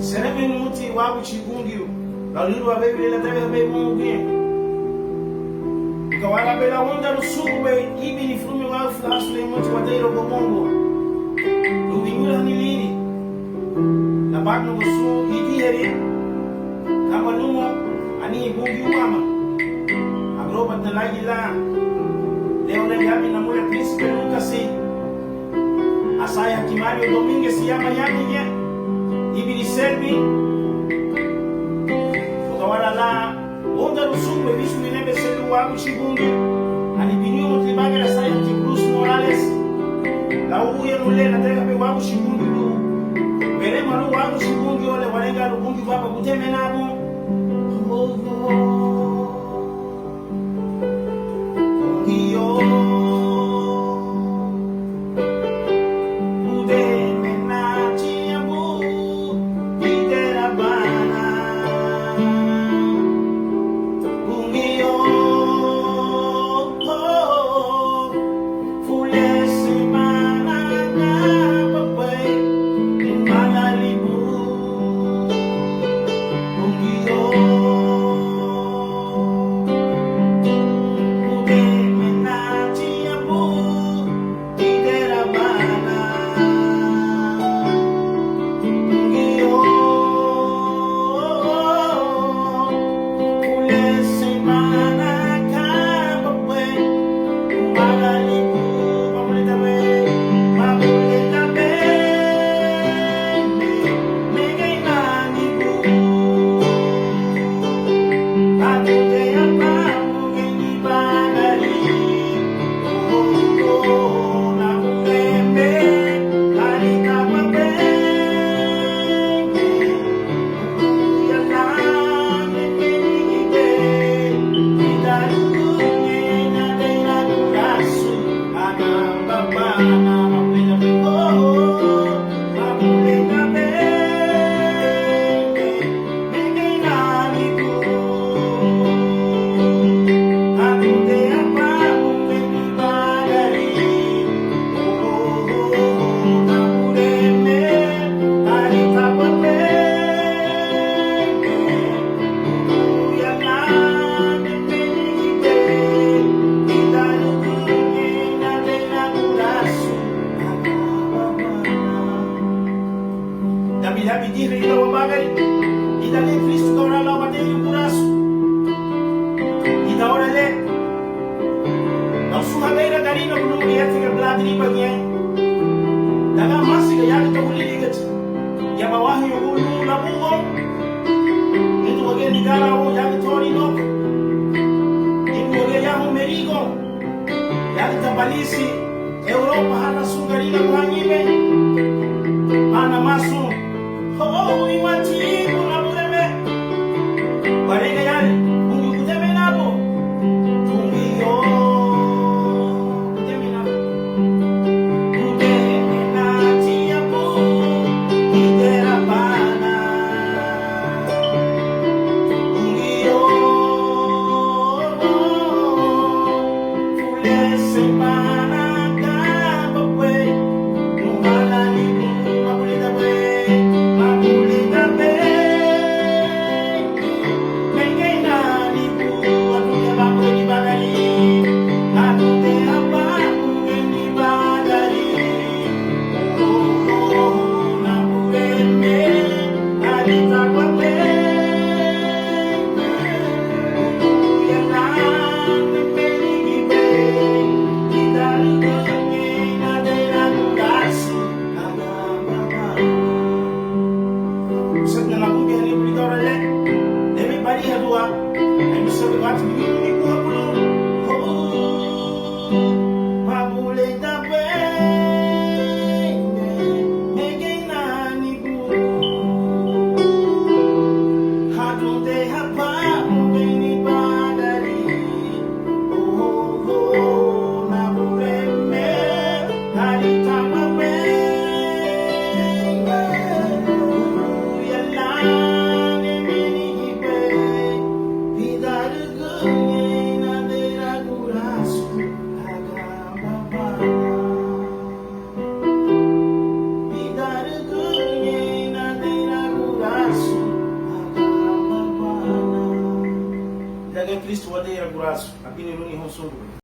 Serebe muti wabu chibungio. Lalu abebe la tebe abebe mungi. Kawala bela wanda rusube ibi ni frume wa flash le muti wadero gomongo. Lubingula ni lini. Na bagno gusu idi heri. Kama numo ani bungi mama. Agroba na lagi la. Leo na yabi na mule príncipe nunca si. Asaya Kimario Dominguez se llama ya ibini serbi kawala la onda rusume bisu ni nebe selu wa kuchibungi ani binyo mutlibaga la saya Cruz Morales la uye nule na tega pe wa kuchibungi lu bere malu wa kuchibungi ole walenga rubungi baba kuteme nabo Europa hana sungarina kuhanyime hana masu iwati kuna mureme barega yale ungi kuteme nabo ungi yo kuteme nabo kuteme na tiapo idera pana ungi yo kule semana Mengena daga Kristo wadera gurasu abini runi hon sungu